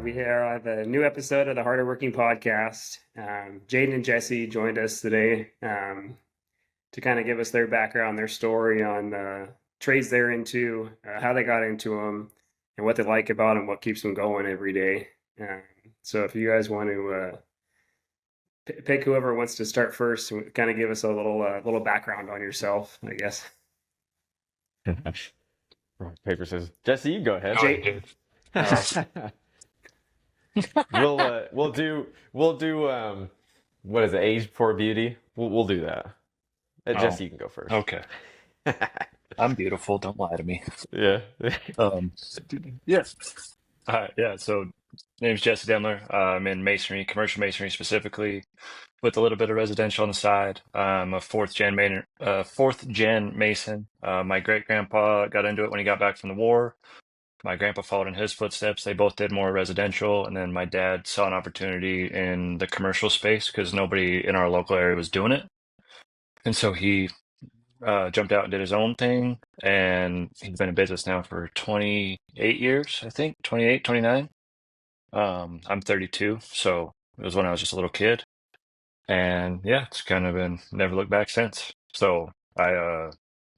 We have a new episode of the Harder Working Podcast. Jaden and Jesse joined us today to kind of give us their background, their story on trades they're into, how they got into them, and what they like about them, what keeps them going every day. So if you guys want to pick whoever wants to start first and kind of give us a little background on yourself, I guess. Rock, paper, scissors. Jesse, you go ahead. Go ahead, Jay, dude. We'll do what is it? Age before beauty. We'll do that. Oh, Jesse, you can go first. okay. I'm beautiful. Don't lie to me. Yeah. Um, yes. Yeah. So, name's Jesse Demler. I'm in masonry, commercial masonry specifically, with a little bit of residential on the side. I'm a fourth gen mason. My great grandpa got into it when he got back from the war. My grandpa followed in his footsteps. They both did more residential, and then my dad saw an opportunity in the commercial space because nobody in our local area was doing it. And so he jumped out and did his own thing, and he's been in business now for 28 years, I think, 28, 29. I'm 32, so it was when I was just a little kid, and yeah, it's kind of been never looked back since. So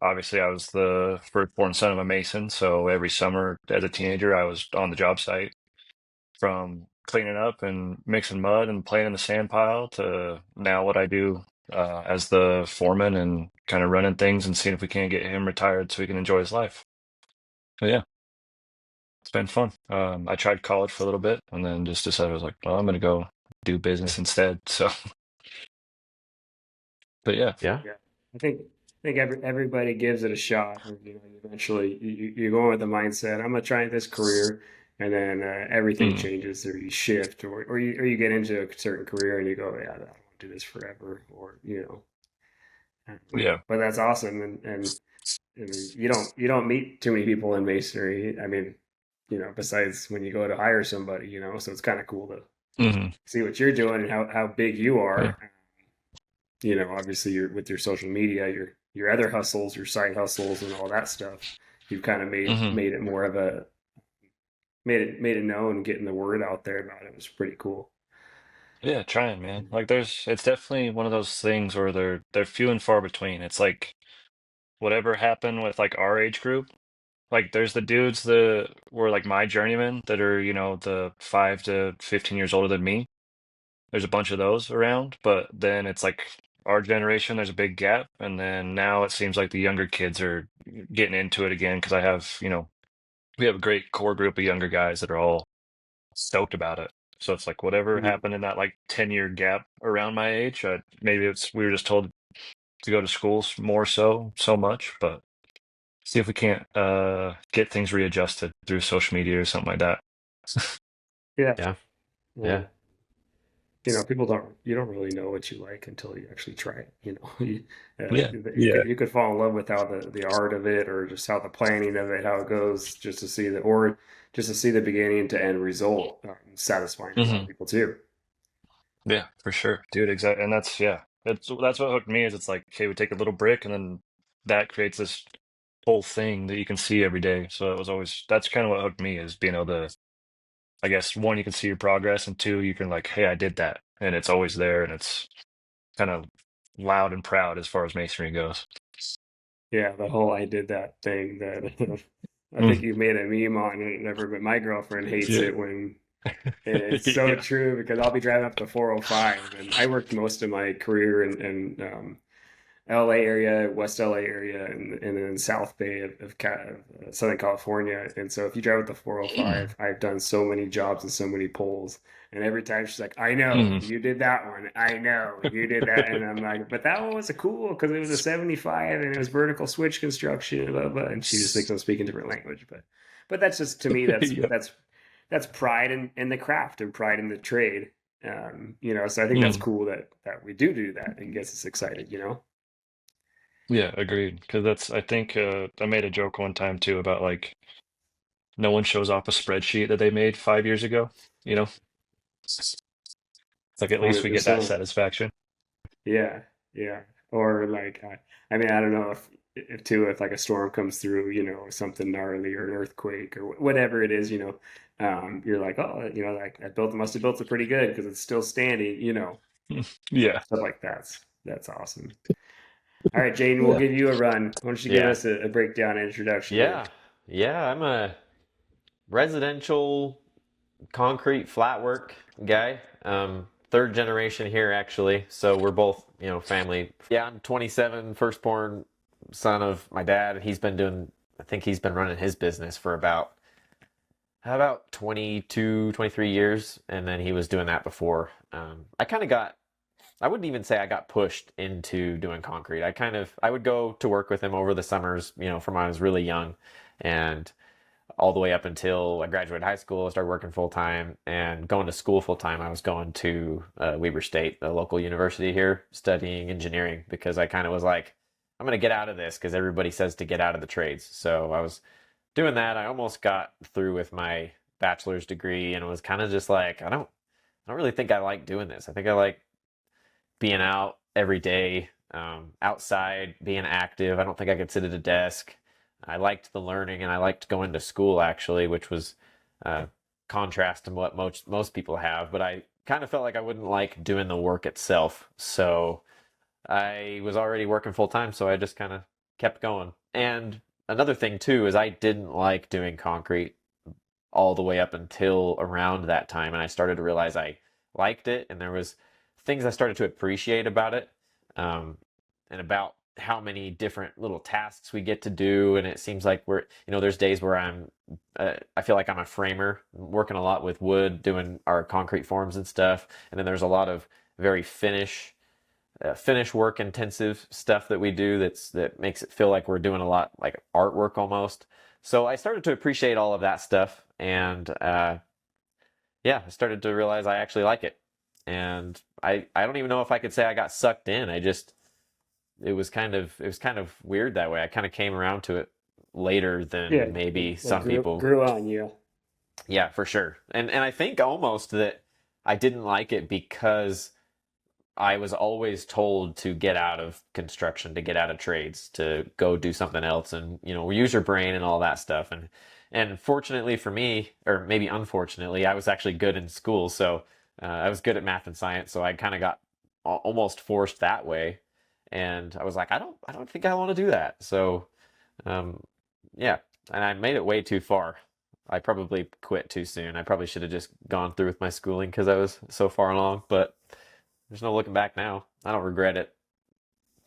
obviously I was the firstborn son of a mason, so every summer as a teenager I was on the job site from cleaning up and mixing mud and playing in the sand pile to now what I do as the foreman and kind of running things and seeing if we can't get him retired so he can enjoy his life. So yeah, it's been fun. I tried college for a little bit and then just decided I was like, well, I'm gonna go do business instead. So, but yeah, Yeah. yeah, I think everybody gives it a shot. Eventually you're going with the mindset, I'm gonna try this career, and then everything mm, changes, or you shift, or you get into a certain career and you go, yeah, I don't want to do this forever, or yeah, but that's awesome, and I mean, you don't meet too many people in masonry. I mean, besides when you go to hire somebody, so it's kind of cool to hmm see what you're doing and how big you yeah, are. Obviously you're with your social media, your other hustles, your side hustles, and all that stuff. You've kind of made hmm made it more of a made it known, getting the word out there about it was pretty cool. yeah. Trying, man. Like, it's definitely one of those things where they're few and far between. It's like whatever happened with like our age group. Like there's the dudes that were like my journeymen that are, the 5 to 15 years older than me. There's a bunch of those around, but then it's like our generation, there's a big gap. And then now it seems like the younger kids are getting into it again because we have a great core group of younger guys that are all stoked about it. So it's like whatever Mhm. happened in that like 10-year gap around my age, maybe we were just told to go to schools more so much, but see if we can't get things readjusted through social media or something like that. Yeah, Yeah. yeah. Yeah. People you don't really know what you like until you actually try it. Yeah. You Yeah. could fall in love with how the art of it, or just how the planning of it, how it goes, just to see the beginning to end result, satisfying for a lot of hmm people too. Yeah, for sure, dude. Exactly, and that's what hooked me. Is it's like, okay, we take a little brick, and then that creates this whole thing that you can see every day. So that's kind of what hooked me, is being able to, I guess, one, you can see your progress, and two, you can like, hey, I did that, and it's always there, and it's kind of loud and proud as far as masonry goes. Yeah, the whole "I did that" thing that I think Mm. you made a meme on it, never, but my girlfriend hates Yeah. it when, and it's so Yeah. true, because I'll be driving up the 405, and I worked most of my career in LA area, West LA area, and then South Bay of Southern California. And so if you drive with the Mm. 405, I've done so many jobs and so many polls. And every time she's like, I know Mm. you did that one. I know you did that. And I'm like, but that one was a cool, because it was a 75 and it was vertical switch construction, blah, blah. And she just thinks I'm speaking different language. But that's just, to me, that's, Yeah. that's, that's pride in the craft and pride in the trade. So I think that's Mm. cool that we do that, and gets us excited. Yeah, agreed. Because I think I made a joke one time too about like no one shows off a spreadsheet that they made 5 years ago. You know, it's like at least we get that 100%. satisfaction. Yeah, yeah. Or like, I mean, I don't know if like a storm comes through, something gnarly or an earthquake or whatever it is, you're like, oh, like must have built it pretty good because it's still standing, Yeah. stuff like that. That's awesome. All right, Jane, we'll Yeah. give you a run. Why don't you give Yeah. us a breakdown and introduction here? Yeah. Yeah. I'm a residential concrete flat work guy. Third generation here actually. So we're both, family. Yeah, I'm 27, firstborn son of my dad. I think he's been running his business for about 22, 23 years. And then he was doing that before. I wouldn't even say I got pushed into doing concrete. I would go to work with him over the summers, from when I was really young. And all the way up until I graduated high school. I started working full time and going to school full time. I was going to Weber State, the local university here, studying engineering because I kind of was like, I'm going to get out of this because everybody says to get out of the trades. So I was doing that. I almost got through with my bachelor's degree and it was kind of just like, I don't really think I like doing this. I think I like being out every day, outside, being active. I don't think I could sit at a desk. I liked the learning and I liked going to school actually, which was contrast to what most people have. But I kind of felt like I wouldn't like doing the work itself. So I was already working full time, so I just kind of kept going. And another thing too is I didn't like doing concrete all the way up until around that time, and I started to realize I liked it, and there was things I started to appreciate about it, um, and about how many different little tasks we get to do. And it seems like there's days where I feel like I'm a framer, working a lot with wood, doing our concrete forms and stuff. And then there's a lot of very finish work intensive stuff that we do that makes it feel like we're doing a lot like artwork almost. So I started to appreciate all of that stuff, and yeah, I started to realize I actually like it. And I don't even know if I could say I got sucked in. It was kind of weird that way. I kind of came around to it later Yeah, than maybe like some grew people. grew on you. Yeah, for sure. And I think almost that I didn't like it because I was always told to get out of construction, to get out of trades, to go do something else and, use your brain and all that stuff. And fortunately for me, or maybe unfortunately, I was actually good in school. So I was good at math and science. So I kind of got almost forced that way. And I was like, I don't think I want to do that. So, um, yeah, and I made it way too far. I probably quit too soon. I probably should have just gone through with my schooling because I was so far along, but there's no looking back now. I don't regret it.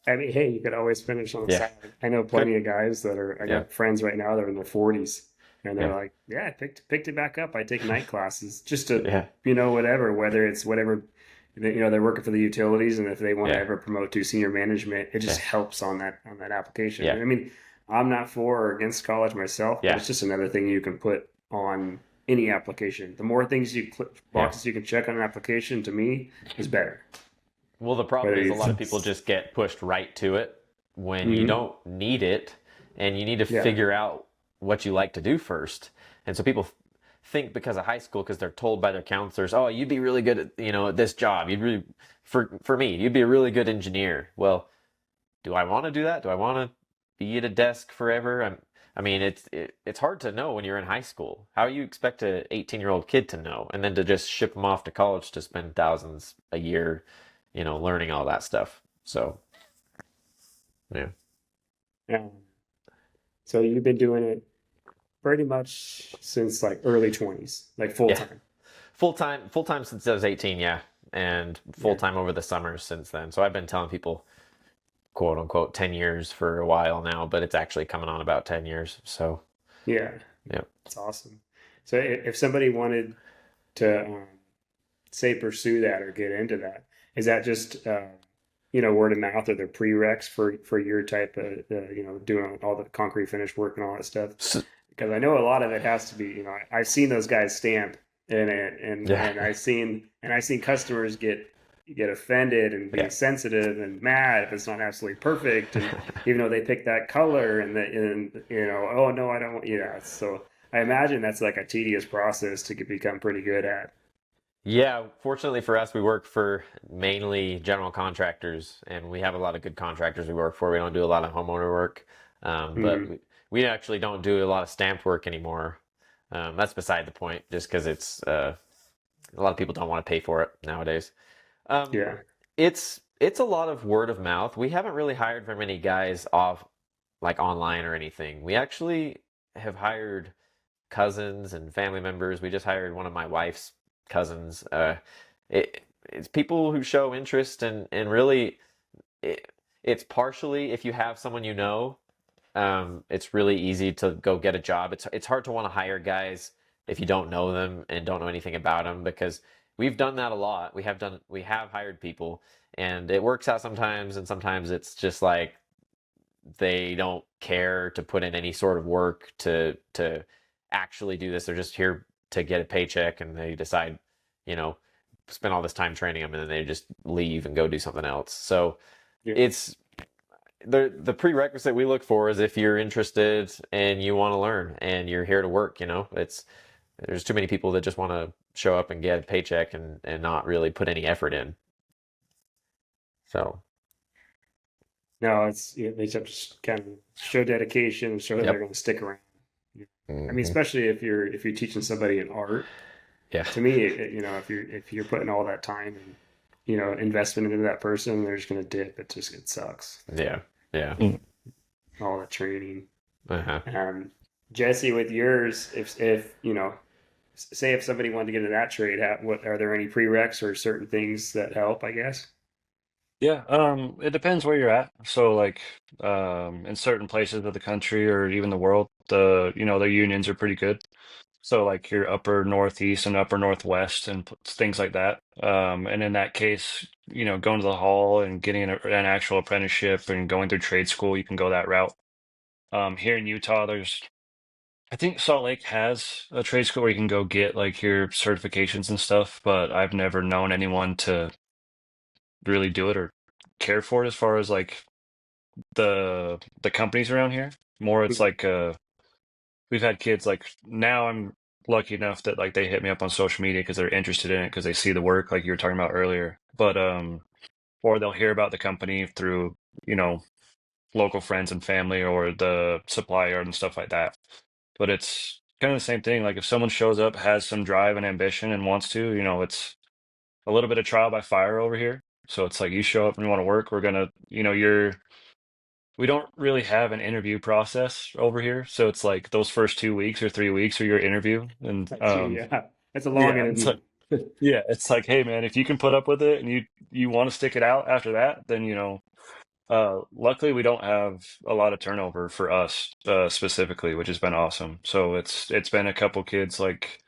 I mean, hey, you could always finish on the Yeah. side. I know Could. plenty of guys I Yeah. got friends right now that are in their 40s, and they're Yeah. like, yeah, I picked it back up. I take night classes just to, Yeah. whatever, whether it's whatever, they're working for the utilities, and if they want to Yeah. ever promote to senior management, it just Yeah. helps on that application. Yeah. I mean, I'm not for or against college myself, but Yeah. it's just another thing you can put on any application. The more things Yeah. boxes you can check on an application, to me, is better. Well, the problem Whether is a lot of people it's, just get pushed right to it when you Mhm. don't need it, and you need to Yeah, figure out what you like to do first. And so people think because of high school, because they're told by their counselors, "Oh, you'd be really good at at this job. You'd really for me, you'd be a really good engineer." Well, do I want to do that? Do I want to be at a desk forever? I mean, it's hard to know when you're in high school. How you expect a 18-year-old kid to know, and then to just ship them off to college to spend thousands a year, learning all that stuff. So, yeah, yeah. So you've been doing it pretty much since like early 20s, like full yeah, time. full time since I was 18, yeah, and full Yeah. time over the summers since then. So I've been telling people, quote unquote, 10 years for a while now, but it's actually coming on about 10 years. So, Yeah. yeah. It's awesome. So if somebody wanted to, say, pursue that or get into that, is that just, word of mouth or the prereqs for your type of, doing all the concrete finish work and all that stuff? S Because I know a lot of it has to be, I've seen those guys stamp in it, and yeah, I've seen customers get offended and be yeah. sensitive and mad if it's not absolutely perfect, and even though they pick that color and oh no, I don't, so I imagine that's like a tedious process to become pretty good at. Yeah, fortunately for us, we work for mainly general contractors, and we have a lot of good contractors we work for. We don't do a lot of homeowner work, but Mm, we actually don't do a lot of stamped work anymore. That's beside the point, just because it's a lot of people don't want to pay for it nowadays. Um, yeah. it's a lot of word of mouth. We haven't really hired very many guys off like online or anything. We actually have hired cousins and family members. We just hired one of my wife's cousins. It's people who show interest and really it, it's partially if you have someone you know, it's really easy to go get a job. It's hard to want to hire guys if you don't know them and don't know anything about them because we've done that a lot. We have hired people and it works out sometimes and sometimes it's just like they don't care to put in any sort of work to actually do this. They're just here to get a paycheck and they decide, you know, spend all this time training them and then they just leave and go do something else. So Yeah. it's the prerequisite we look for is if you're interested and you want to learn and you're here to work, it's there's too many people that just want to show up and get a paycheck and not really put any effort in. So, No, they just have to kind of show dedication and show that they're yep. going to stick around. Yeah. I mean, Hmm. especially if you're teaching somebody an art. Yeah. To me, if you're putting all that time and investment into that person, they're just going to dip. It sucks. Yeah. Yeah. Mm. All that training. Uh-huh. Um, Jesse, with yours, if say if somebody wanted to get into that trade, what are there any prereqs or certain things that help? I guess. Yeah, it depends where you're at. So like in certain places of the country or even the world, the unions are pretty good. So like your upper northeast and upper northwest and things like that. And in that case, going to the hall and getting an actual apprenticeship and going through trade school, you can go that route. Here in Utah, I think Salt Lake has a trade school where you can go get like your certifications and stuff, but I've never known anyone to really do it or care for it as far as like the companies around here. More it's like we've had kids like now I'm lucky enough that like they hit me up on social media because they're interested in it because they see the work like you were talking about earlier. But or they'll hear about the company through, you know, local friends and family or the supplier and stuff like that. But it's kind of the same thing. Like if someone shows up, has some drive and ambition and wants to, it's a little bit of trial by fire over here. So it's like you show up and you want to work, we're gonna, we don't really have an interview process over here. So it's like those first 2 weeks or 3 weeks are your interview. And That's true. Yeah, that's a long yeah, it's interview. like yeah, it's like, hey man, if you can put up with it and you want to stick it out after that, then luckily we don't have a lot of turnover for us specifically, which has been awesome. So it's been a couple kids like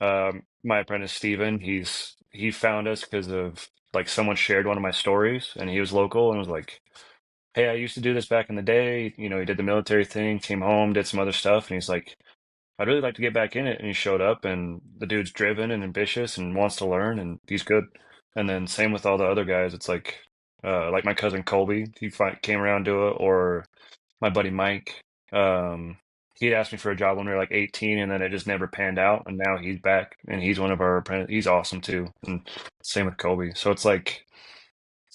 my apprentice Steven, he found us because of like someone shared one of my stories and he was local and was like, hey, I used to do this back in the day. He did the military thing, came home, did some other stuff, and he's like, I'd really like to get back in it. And he showed up, and the dude's driven and ambitious and wants to learn, and he's good. And then same with all the other guys. It's like my cousin Colby, came around to it, or my buddy Mike. He'd asked me for a job when we were like 18, and then it just never panned out. And now he's back, and he's one of our apprentices. He's awesome too. And same with Colby. So it's like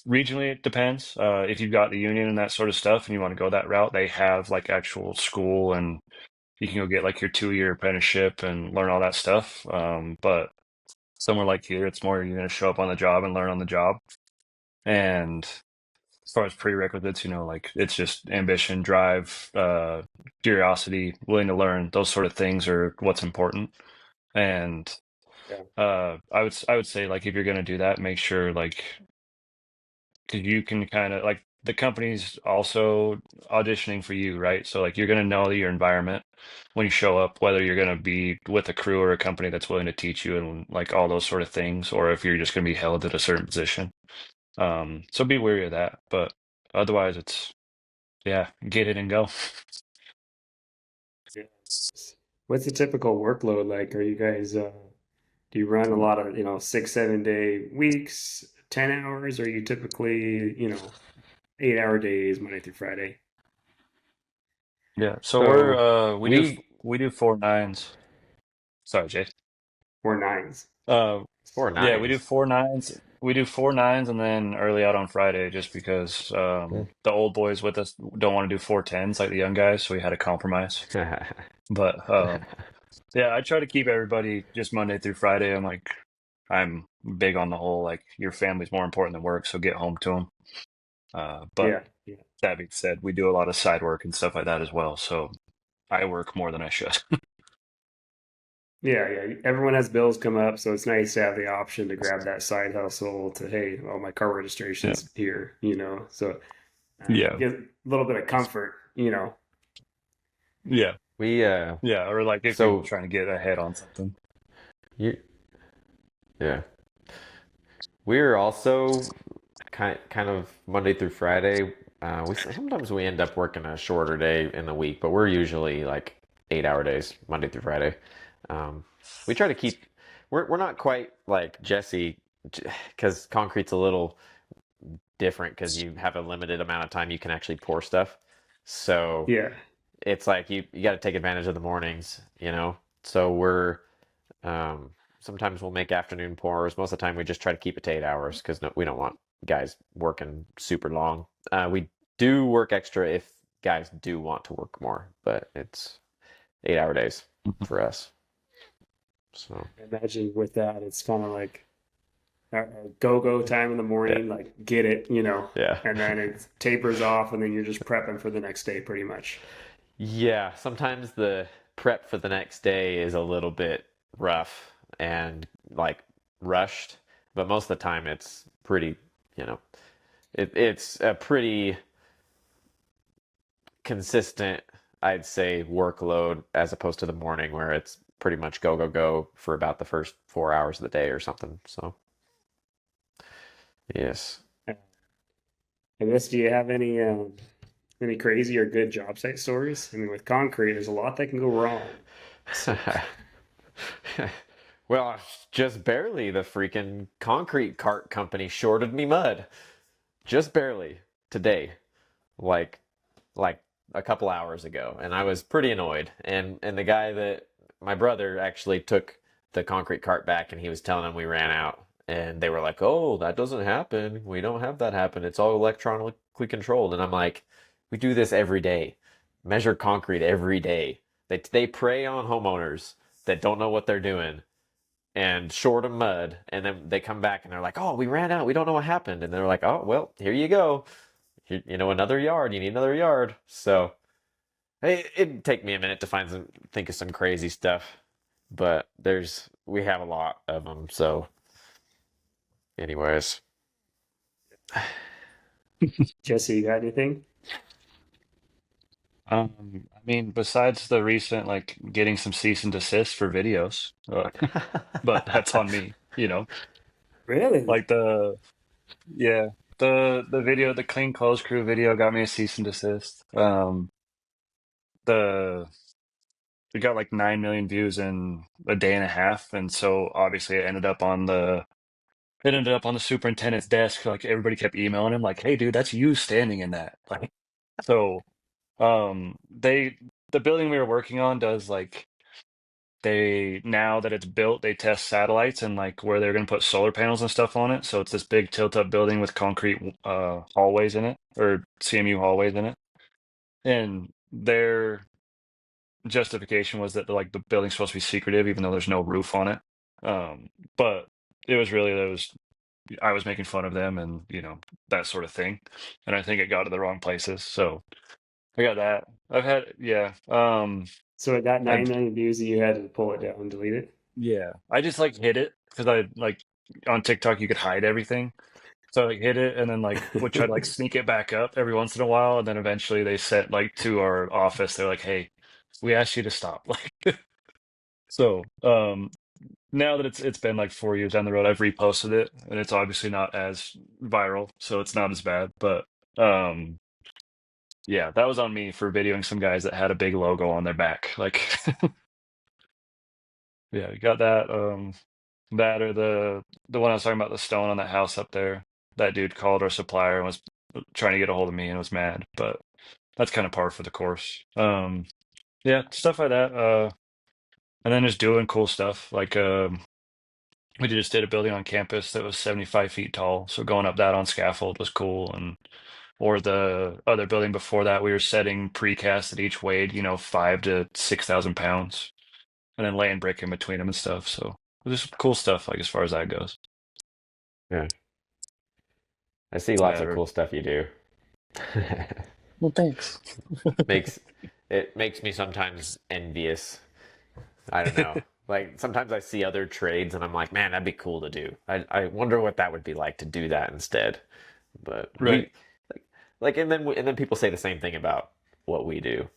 regionally, it depends. If you've got the union and that sort of stuff, and you want to go that route, they have like actual school, and you can go get like your 2 year apprenticeship and learn all that stuff. But somewhere like here, it's more you're going to show up on the job and learn on the job. And as far as prerequisites, like it's just ambition, drive, curiosity, willing to learn. Those sort of things are what's important. And Yeah. I would say like if you're going to do that, make sure like because you can kind of like the company's also auditioning for you, right? So like you're going to know your environment when you show up, whether you're going to be with a crew or a company that's willing to teach you and like all those sort of things, or if you're just going to be held at a certain position. So be wary of that. But otherwise, it's yeah, get it and go. Yeah. What's the typical workload like? Are you guys do you run a lot of 6, 7 day weeks, 10 hours, or are you typically 8 hour days Monday through Friday? Yeah. So we're So we do we we do 4 9s. Sorry, Jay. Or nines? It's four Yeah, we do nines. 4 9s. We do 4 9s and then early out on Friday just because the old boys with us don't want to do 4 10s like the young guys, so we had to compromise. But yeah, I try to keep everybody just Monday through Friday. I'm big on the whole like your family's more important than work, so get home to them. But Yeah, yeah, that being said, we do a lot of side work and stuff like that as well, so I work more than I should. yeah, yeah. Everyone has bills come up, so it's nice to have the option to grab that side hustle to, hey, well, my car Yeah. registration's here, you know. So Yeah. get a little bit of comfort, you know. Yeah. we Yeah. Or like if you're so trying to get ahead on something. you yeah. We're also kind of Monday through Friday. We sometimes we end up working a shorter day in the week, but we're usually like 8 hour days, Monday through Friday. Um, we try to keep. We're not quite like Jesse, because concrete's a little different because you have a limited amount of time you can actually pour stuff. So Yeah. it's like you got to take advantage of the mornings, you know. So we're sometimes we'll make afternoon pours. Most of the time, we just try to keep it to 8 hours because no, we don't want guys working super long. We do work extra if guys do want to work more, but it's 8 hour days for us. So I imagine with that, it's kind of like a go-go time in the yeah, morning, like get it, you know, yeah, and then it tapers off, and then you're just prepping for the next day, pretty much. yeah. Sometimes the prep for the next day is a little bit rough and like rushed, but most of the time it's pretty, you know, it's a pretty consistent, I'd say, workload as opposed to the morning where it's pretty much go, go, go for about the first 4 hours of the day or something. So, yes. I guess, do you have any crazy or good job site stories? I mean, with concrete, there's a lot that can go wrong. So, Well, just barely the freaking concrete cart company shorted me mud. Just barely today. Like like a couple hours ago, and I was pretty annoyed. And the guy that my brother actually took the concrete cart back, and he was telling them we ran out, and they were like, "Oh, that doesn't happen. We don't have that happen. It's all electronically controlled." And I'm like, "We do this every day. Measure concrete every day. They prey on homeowners that don't know what they're doing." And short them mud, and then they come back and they're like, "Oh, we ran out. We don't know what happened." And they're like, "Oh, well, here you go. You know, another yard. You need another yard." So it'd take me a minute to think of some crazy stuff, but we have a lot of them. So, anyways, Jesse, you got anything? I mean, besides the recent like getting some cease and desist for videos, but that's on me, you know. Really? Like yeah, the video, the clean clothes crew video got me a cease and desist. The We got like 9 million views in a day and a half, and so obviously it ended up on the superintendent's desk. Like everybody kept emailing him, like, "Hey, dude, that's you standing in that." Like, so they the building we were working on does like they now that it's built, they test satellites and like where they're going to put solar panels and stuff on it. So it's this big tilt up building with concrete hallways in it or CMU hallways in it, and their justification was that like the building's supposed to be secretive, even though there's no roof on it. But it was really I was making fun of them and that sort of thing, and I think it got to the wrong places. So I got that. I've had yeah. So it got I've 9 million views and you had to pull it down and delete it? Yeah. I just like hid it because I like on TikTok you could hide everything. So I like hid it and then like would try to like sneak it back up every once in a while, and then eventually they sent like to our office. They're like, "Hey, we asked you to stop." Like so now that it's been like 4 years down the road, I've reposted it and it's obviously not as viral, so it's not as bad. But um yeah, that was on me for videoing some guys that had a big logo on their back. Like yeah, we got that. That or the one I was talking about, the stone on that house up there. That dude called our supplier and was trying to get a hold of me and was mad, but that's kind of par for the course. Yeah, stuff like that. And then just doing cool stuff like we just did a building on campus that was 75 feet tall. So going up that on scaffold was cool. And or the other building before that, we were setting precast that each weighed, 5 to 6,000 pounds, and then laying brick in between them and stuff. So there's cool stuff, like as far as that goes. Yeah, I see lots of Yeah. cool stuff you do. Well, thanks. makes It makes me sometimes envious. I don't know. Like sometimes I see other trades and I'm like, man, that'd be cool to do. I wonder what that would be like to do that instead. But Right. and then people say the same thing about what we do.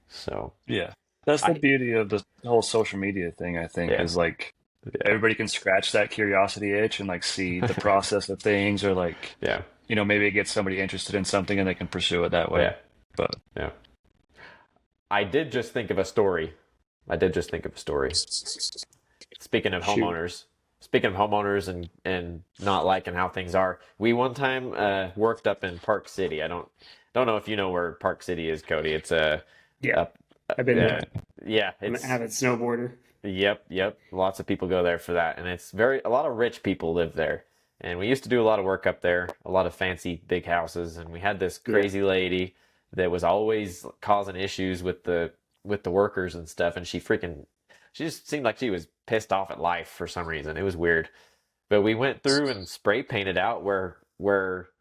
So Yeah. That's the I beauty of the whole social media thing, I think, yeah is like yeah everybody can scratch that curiosity itch and like see the process of things, or like, yeah maybe it gets somebody interested in something and they can pursue it that way. yeah But yeah. I did just think of a story. I did just think of a story. Speaking of Shoot. homeowners, speaking of homeowners and not liking how things are, we one time worked up in Park City. I don't know if you know where Park City is, Cody. It's Yeah, a, I've been uh, there. yeah, I'm an it's avid snowboarder. yep. Lots of people go there for that, and it's a lot of rich people live there. And we used to do a lot of work up there, a lot of fancy big houses, and we had this Yeah. crazy lady that was always causing issues with the workers and stuff, and she just seemed like she was pissed off at life for some reason. It was weird. But we went through and spray painted out where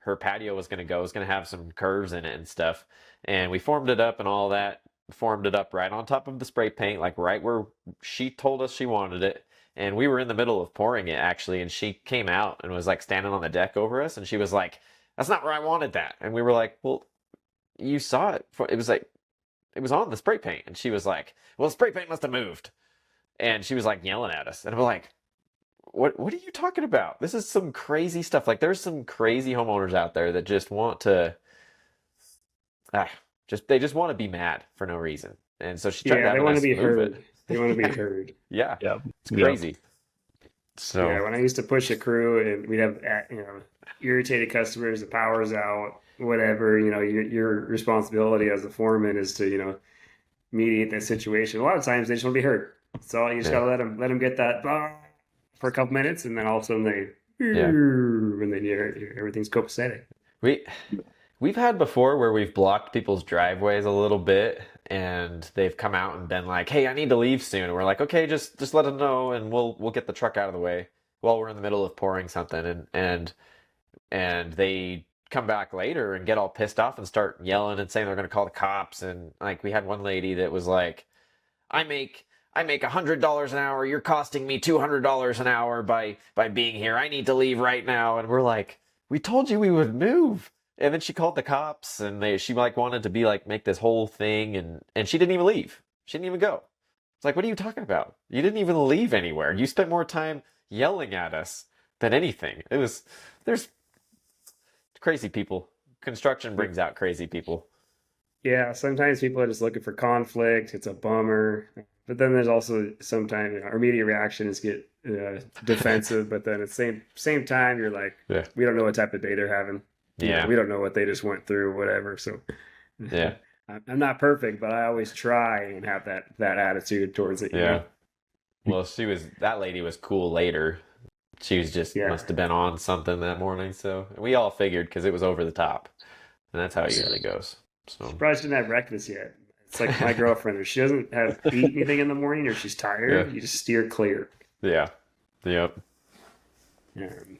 her patio was going to go. It was going to have some curves in it and stuff. And we formed it up and all that. Formed it up right on top of the spray paint, like right where she told us she wanted it. And we were in the middle of pouring it actually, and she came out and was like standing on the deck over us, and she was like, "That's not where I wanted that." And we were like, "Well, you saw it. It was like it was on the spray paint." And she was like, "Well, the spray paint must have moved." And she was like yelling at us, and we're like, what are you talking about? This is some crazy stuff. Like there's some crazy homeowners out there that just want to ah, they just want to be mad for no reason. And so she tried Yeah, they having want to us be move it. heard. They want to be Yeah. heard. Yeah. yeah. It's Yeah. crazy. Yeah, So when I used to push a crew and we'd have irritated customers, the power's out, whatever. Your responsibility as a foreman is to mediate that situation. A lot of times they just want to be heard. So you just yeah. gotta let them get that "bah" for a couple minutes, and then all of a sudden Yeah. and then everything's copacetic. We we've had before where we've blocked people's driveways a little bit and they've come out and been like, "Hey, I need to leave soon." And we're like, "Okay, just let them know and we'll get the truck out of the way while we're in the middle of pouring something." And they come back later and get all pissed off and start yelling and saying they're going to call the cops. And like we had one lady that was like, I make $100 an hour. You're costing me $200 an hour by being here. I need to leave right now." And we're like, "We told you we would move." And then she called the cops, and she like wanted to be like make this whole thing, and she didn't even leave. She didn't even go. It's like, what are you talking about? You didn't even leave anywhere. You spent more time yelling at us than anything. There's crazy people. Construction brings out crazy people. Yeah, sometimes people are just looking for conflict. It's a bummer. But then there's also sometimes our immediate reaction is get defensive. But then at the same time, you're like, Yeah. we don't know what type of day they're having. Yeah. We don't know what they just went through, whatever. So Yeah. I'm not perfect, but I always try and have that attitude towards it. Yeah. Well, that lady was cool later. She was just Yeah. must have been on something that morning. So we all figured because it was over the top, and that's how it usually goes. So Surprised she didn't have breakfast yet. It's like my girlfriend. If she doesn't have eat anything in the morning or she's tired, Yeah. you just steer clear. yeah, yep, Um,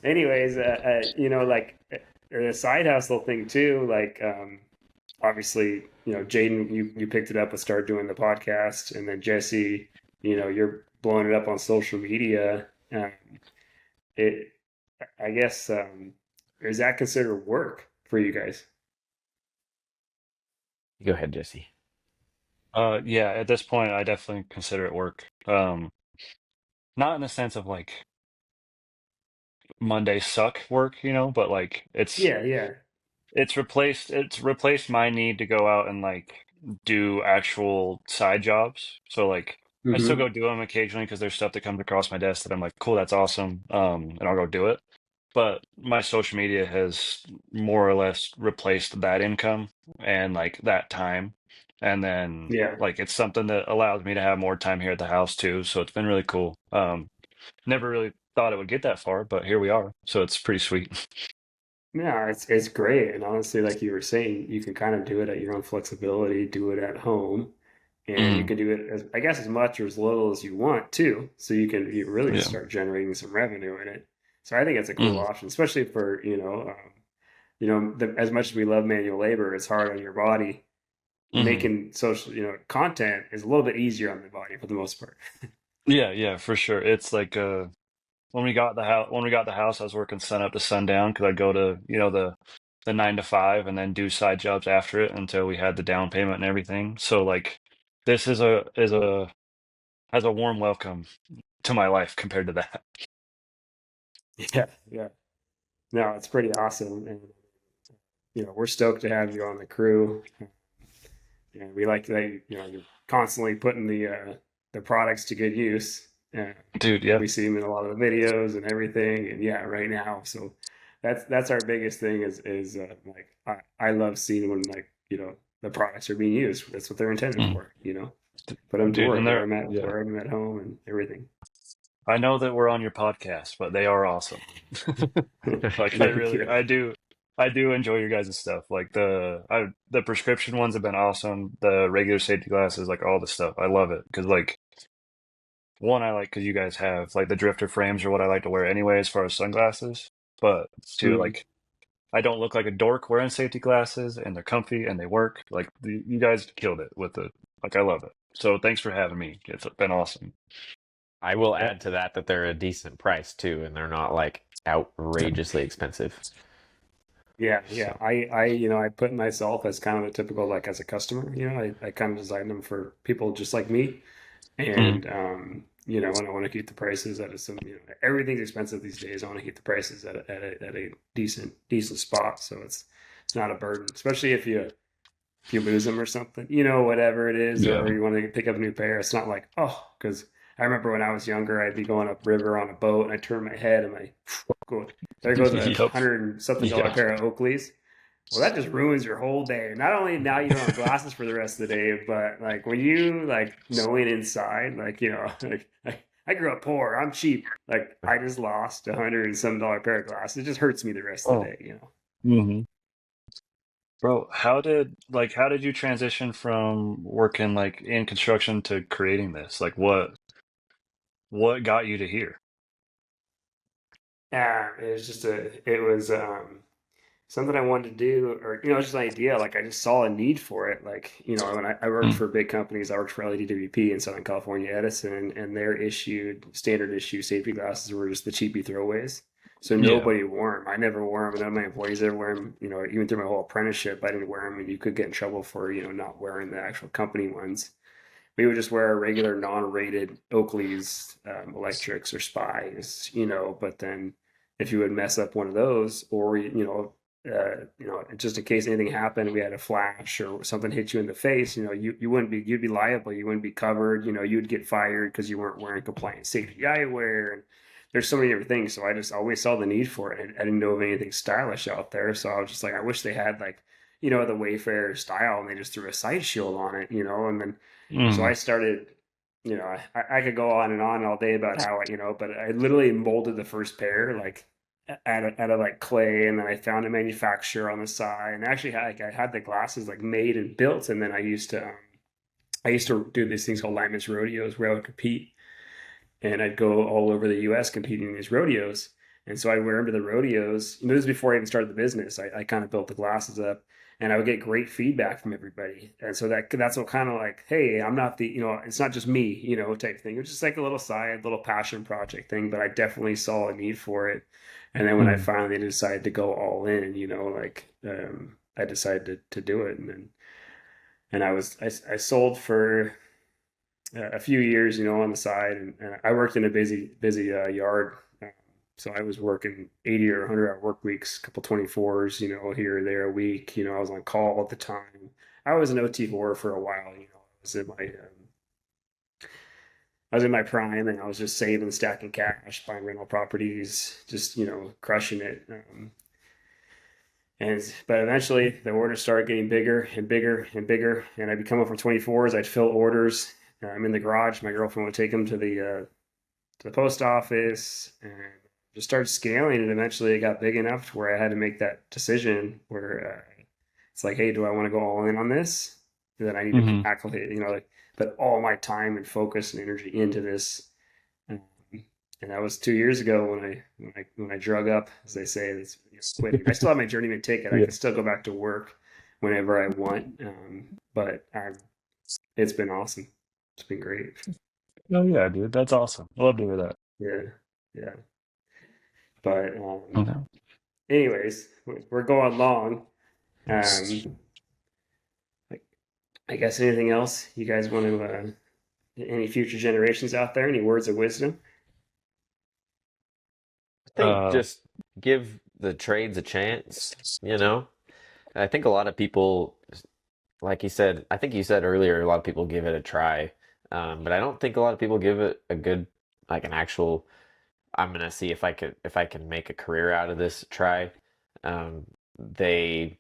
anyways, like the side hustle thing too. Like, obviously, Jaden, you picked it up and started doing the podcast, and then Jesse, you're blowing it up on social media. Um, it, I guess, is that considered work for you guys? go ahead, Jesse. Yeah, at this point, I definitely consider it work. Not in the sense of like Monday suck work, but like Yeah, yeah. it's replaced my need to go out and like do actual side jobs. So like I still Hmm. go do them occasionally because there's stuff that comes across my desk that I'm like, cool, that's awesome. And I'll go do it. But my social media has more or less replaced that income and like that time. And then Yeah. like it's something that allows me to have more time here at the house too. So it's been really cool. never really thought it would get that far, but here we are. So it's pretty sweet. Yeah, it's great. And honestly, like you were saying, you can kind of do it at your own flexibility, do it at home, and you Mm, can do it as I guess as much or as little as you want too. So you really just yeah. start generating some revenue in it. So I think it's a cool Mm, option, especially for, as much as we love manual labor, it's hard on your body. hmm. Making social, content is a little bit easier on the body for the most part. Yeah, yeah, for sure. It's like when we got the house, I was working sun up to sundown because I go to, the 9 to 5 and then do side jobs after it until we had the down payment and everything. So like this is a has a warm welcome to my life compared to that. Yeah, yeah. No, it's pretty awesome, and we're stoked to have you on the crew. And we like that you're constantly putting the products to good use. Dude, yeah. We see them in a lot of the videos and everything, and yeah, right now. So that's our biggest thing is like I love seeing when like the products are being used. That's what they're intended Mm. for. Put them to Dude, work and where they're I'm at, yeah. where I'm at home, and everything. I know that we're on your podcast, but they are awesome. Like Thank you. I do enjoy your guys' stuff. Like the prescription ones have been awesome. The regular safety glasses, like all the stuff. I love it because like one I like because you guys have like the drifter frames are what I like to wear anyway as far as sunglasses. But two, Mhm. like I don't look like a dork wearing safety glasses and they're comfy and they work. Like you guys killed it with it. Like I love it. So thanks for having me. It's been awesome. I will Yeah, add to that they're a decent price too, and they're not like outrageously expensive. yeah, yeah. So I put myself as kind of a typical like as a customer. I kind of design them for people just like me. Mm. And and I want to keep the prices at everything's expensive these days. I want to keep the prices at a decent spot, so it's not a burden, especially if you lose them or something, whatever it is, Yeah. or you want to pick up a new pair. It's not like, oh, because I remember when I was younger, I'd be going up river on a boat, and I turn my head, and there goes a Yep. hundred and something dollar Yeah. pair of Oakleys. Well, that just ruins your whole day. Not only now you don't have glasses for the rest of the day, but like when you like knowing inside, like like I grew up poor. I'm cheap. Like I just lost $100 and some pair of glasses. It just hurts me the rest of the Oh. day. Hmm. Bro, how did you transition from working like in construction to creating this? Like what got you to here? Yeah, it was something I wanted to do, or it's just an idea. Like I just saw a need for it. Like when I worked Mm. for big companies, I worked for LADWP in Southern California, Edison, and their issued standard issue safety glasses were just the cheapy throwaways. So Yeah. nobody wore them. I never wore them, and none of my employees ever wear them. Even through my whole apprenticeship, I didn't wear them, and you could get in trouble for not wearing the actual company ones. We would just wear regular non-rated Oakley's electrics or Spies, but then if you would mess up one of those, or just in case anything happened, we had a flash or something hit you in the face, you wouldn't be you'd be liable, you wouldn't be covered, you'd get fired because you weren't wearing compliant safety eyewear, and there's so many different things. So I just always saw the need for it, and I didn't know of anything stylish out there. So I was just like, I wish they had like the Wayfarer style, and they just threw a side shield on it, and then so Mm. I started, I could go on and on all day about how but I literally molded the first pair like out of like clay, and then I found a manufacturer on the side, and actually I had the glasses like made and built, and then I used to do these things called Lyman's rodeos where I would compete, and I'd go all over the U.S. competing in these rodeos. And so I'd wear them to the rodeos. This was before I even started the business. I kind of built the glasses up, and I would get great feedback from everybody. And so that's what kind of like, hey, I'm not it's not just me, type thing. It was just like a little side, little passion project thing. But I definitely saw a need for it. And then when I Mm. finally decided to go all in, I decided to do it, and I sold for a few years, on the side, and I worked in a busy yard. So I was working 80 or 100-hour work weeks, a couple 24s, here or there a week. I was on call all the time. I was an OT whore for a while. I was in my prime, and I was just saving, stacking cash, buying rental properties, just crushing it. But eventually the orders started getting bigger and bigger and bigger, and I'd be coming from 24s. I'd fill orders. I'm in the garage. My girlfriend would take them to to the post office and just started scaling. And eventually it got big enough to where I had to make that decision where it's like, hey, do I want to go all in on this? And then I need to Hmm. acclimate, like put all my time and focus and energy into this. Um, and that was 2 years ago when I drug up, as they say, it's quitting. I still have my journeyman ticket. I Yeah. can still go back to work whenever I want. But it's been awesome. It's been great. Oh yeah, dude. That's awesome. I love to hear that. Yeah, yeah. But Okay. anyways, we're going long. Um, I, I guess anything else you guys want to, any future generations out there, any words of wisdom? I think Uh, just give the trades a chance, you know? I think a lot of people, like you said, I think you said earlier, a lot of people give it a try. But I don't think a lot of people give it a good, like an actual, I'm gonna see if I can make a career out of this try. They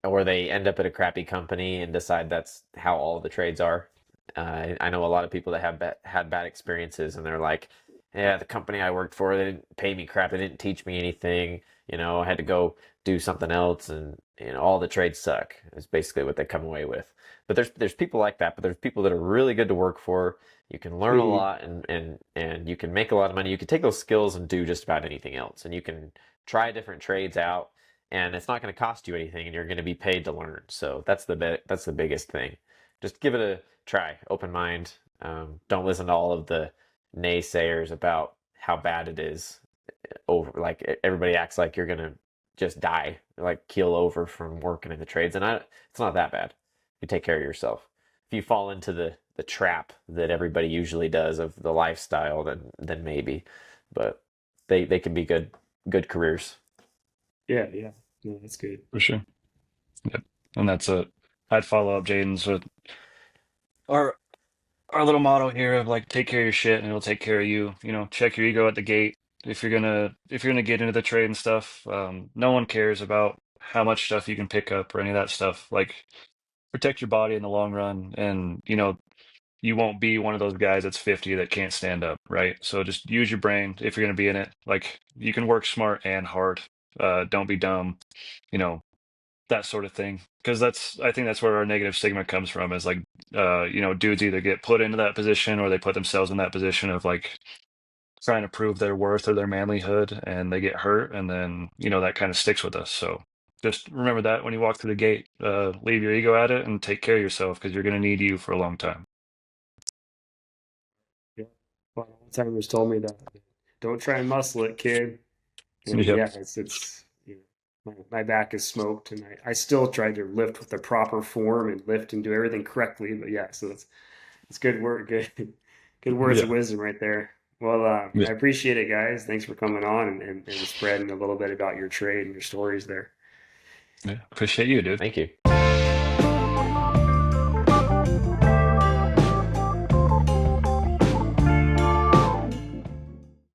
or they end up at a crappy company and decide that's how all the trades are. I know a lot of people that have had bad experiences, and they're like, "Yeah, the company I worked for, they didn't pay me crap. They didn't teach me anything. I had to go do something else, and all the trades suck." Is basically what they come away with. But there's people like that, but there's people that are really good to work for. You can learn a Hmm. lot, and you can make a lot of money. You can take those skills and do just about anything else, and you can try different trades out, and it's not going to cost you anything, and you're going to be paid to learn. So that's the biggest thing. Just give it a try, open mind. Don't listen to all of the naysayers about how bad it is. Over like everybody acts like you're gonna just die, like keel over from working in the trades, and it's not that bad. You take care of yourself. If you fall into the trap that everybody usually does of the lifestyle, then maybe, but they can be good careers. Yeah, yeah. No, that's good. for sure. Yep. And that's a. I'd follow up Jaden's with our our little motto here of like take care of your shit and it'll take care of you. Check your ego at the gate. If you're gonna get into the trade and stuff, no one cares about how much stuff you can pick up or any of that stuff. Like protect your body in the long run, and you won't be one of those guys that's 50 that can't stand up, right? So just use your brain if you're gonna be in it. Like you can work smart and hard. Don't be dumb. You know, that sort of thing, because I think that's where our negative stigma comes from, is like dudes either get put into that position or they put themselves in that position of like trying to prove their worth or their manlyhood, and they get hurt, and then that kind of sticks with us. So just remember that when you walk through the gate, leave your ego at it and take care of yourself, because you're going to need you for a long time. Yeah. Well, timers told me that. Don't try and muscle it, kid. And Yep. yeah, it's my back is smoked, and I still try to lift with the proper form and lift and do everything correctly. But yeah, so it's good work, good good words of Yeah. wisdom right there. Well, Yeah. I appreciate it, guys. Thanks for coming on and spreading a little bit about your trade and your stories there. Yeah. Appreciate you, dude. Thank you.